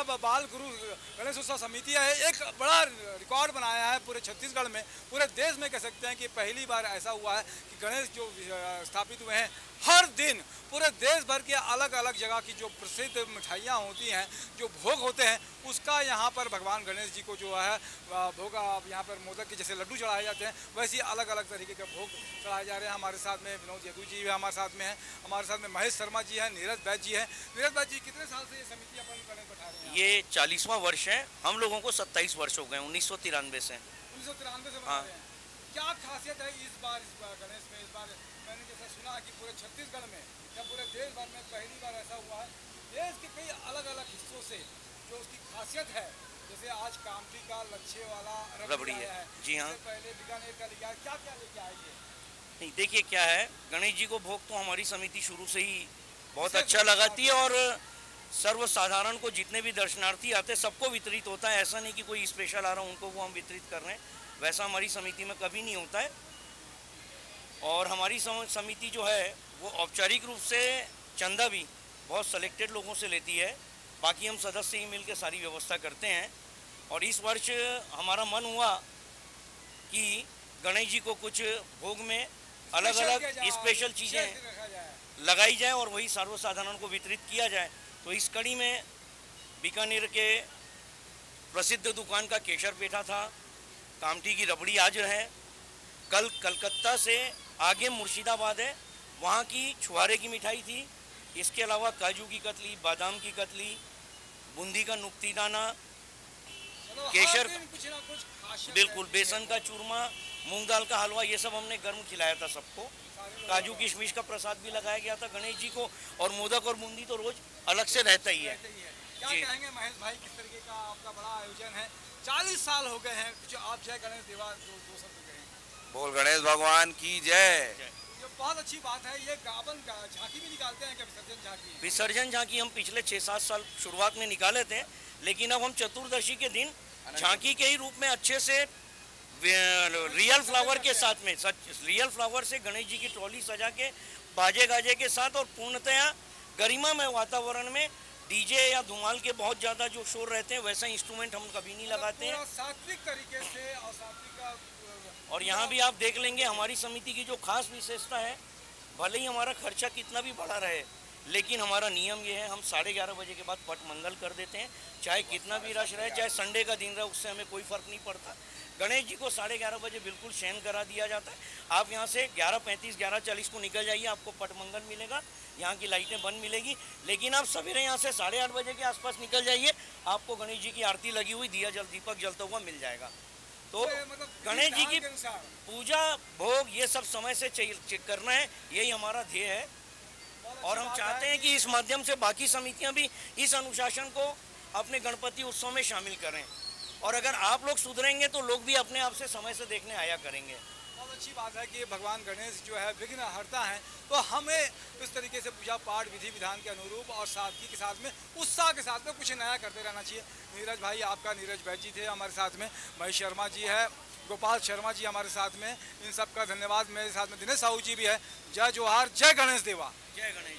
बाल गुरु गणेश उत्सव समिति है एक बड़ा रिकॉर्ड बनाया है पूरे छत्तीसगढ़ में, पूरे देश में कह सकते हैं कि पहली बार ऐसा हुआ है कि गणेश जो स्थापित हुए हैं, हर दिन पूरे देश भर के अलग अलग जगह की जो प्रसिद्ध मिठाइयाँ होती हैं, जो भोग होते हैं, उसका यहाँ पर भगवान गणेश जी को जो है भोग यहाँ पर मोदक के जैसे लड्डू चढ़ाए जाते हैं, वैसे ही अलग अलग तरीके के भोग चढ़ाए जा रहे हैं। हमारे साथ में विनोद यदू जी भी हमारे साथ में है, हमारे साथ में महेश शर्मा जी हैं, नीरज बैद जी हैं। नीरज बैद जी, कितने साल से ये समिति अपन गणेश बैठा रहे हैं? ये 40वां वर्ष है, हम लोगों को 27 वर्ष हो गए, 1993 से। 1993 से बना रहे हैं। क्या खासियत है इस बार गणेश में? इस बार मैंने जैसा सुना कि पूरे छत्तीसगढ़ में या पूरे देश भर में पहली बार ऐसा हुआ है, देश के कई अलग अलग हिस्सों से जो उसकी खासियत है, जैसे आज कामठी का लच्छे वाला रबड़ी है। जी हाँ, पहले बीकानेर का लेके आए, क्या क्या लेके आएंगे? नहीं देखिए क्या है, गणेश जी को भोग तो हमारी समिति शुरू से ही बहुत अच्छा लगाती है और सर्वसाधारण को जितने भी दर्शनार्थी आते सबको वितरित होता है। ऐसा नहीं कि कोई स्पेशल आ रहा उनको वो हम वितरित कर रहे हैं, वैसा हमारी समिति में कभी नहीं होता है। और हमारी समिति जो है वो औपचारिक रूप से चंदा भी बहुत सेलेक्टेड लोगों से लेती है, बाकी हम सदस्य ही मिलकर सारी व्यवस्था करते हैं। और इस वर्ष हमारा मन हुआ कि गणेश जी को कुछ भोग में अलग अलग स्पेशल चीज़ें लगाई जाए और वही सर्वसाधारण को वितरित किया जाए। तो इस कड़ी में बीकानेर के प्रसिद्ध दुकान का केसर पेठा था, कामठी की रबड़ी आज है, कल कलकत्ता से आगे मुर्शिदाबाद है, वहाँ की छुहारे की मिठाई थी। इसके अलावा काजू की कतली, बादाम की कतली, बूंदी का नुक्ती दाना, केसर, बिल्कुल बेसन का चूरमा, मूंग दाल का हलवा, ये सब हमने गर्म खिलाया था सबको। काजू किशमिश का प्रसाद भी लगाया गया था गणेश जी को, और मोदक और बूंदी तो रोज अलग से रहता ही है। क्या कहेंगे महेश भाई, किस तरीके का आपका बड़ा आयोजन है? 40 साल हो गए हैं, कुछ आप जय गणेश देवा दो शब्द कहें। बोल गणेश भगवान की जय। ये बहुत अच्छी बात है। ये गावन झांकी भी निकालते हैं क्या? विसर्जन झांकी? विसर्जन झांकी हम पिछले 6-7 साल शुरुआत में निकाले थे, लेकिन अब हम चतुर्दशी के दिन झांकी के ही रूप में अच्छे से रियल फ्लावर के साथ में, रियल फ्लावर से गणेश जी की ट्रॉली सजा के बाजे गाजे के साथ और पूर्णतया गरिमा में वातावरण में डीजे या धुमाल के बहुत ज़्यादा जो शोर रहते हैं वैसा इंस्ट्रूमेंट हम कभी नहीं लगाते हैं, सात्विक तरीके से। और सात्विक और यहाँ भी आप देख लेंगे हमारी समिति की जो खास विशेषता है, भले ही हमारा खर्चा कितना भी बढ़ा रहे, लेकिन हमारा नियम ये है, हम 11:30 बजे के बाद पट मंगल कर देते हैं। चाहे कितना भी रश रहे, चाहे संडे का दिन रहे, उससे हमें कोई फ़र्क नहीं पड़ता। गणेश जी को 11:30 बजे बिल्कुल शयन करा दिया जाता है। आप यहाँ से 11:35, 11:40 को निकल जाइए, आपको पट मंगल मिलेगा, यहाँ की लाइटें बंद मिलेगी। लेकिन आप सवेरे यहाँ से 8:30 बजे के आसपास निकल जाइए, आपको गणेश जी की आरती लगी हुई दीपक जलता हुआ मिल जाएगा। तो गणेश जी की पूजा भोग ये सब समय से करना है, यही हमारा ध्येय है। और हम चाहते हैं कि इस माध्यम से बाकी समितियां भी इस अनुशासन को अपने गणपति उत्सव में शामिल करें, और अगर आप लोग सुधरेंगे तो लोग भी अपने आप से समय से देखने आया करेंगे। बहुत अच्छी बात है कि भगवान गणेश जो है विघ्न हरता है, तो हमें इस तरीके से पूजा पाठ विधि विधान के अनुरूप और सादगी के साथ में, उत्साह के साथ में कुछ नया करते रहना चाहिए। नीरज भाई, आपका नीरज बैद जी थे हमारे साथ में, महेश शर्मा जी है, गोपाल शर्मा जी हमारे साथ में, इन सब का धन्यवाद। मेरे साथ में दिनेश साहू जी भी है। जय जोहार, जय गणेश देवा। जय गणेश।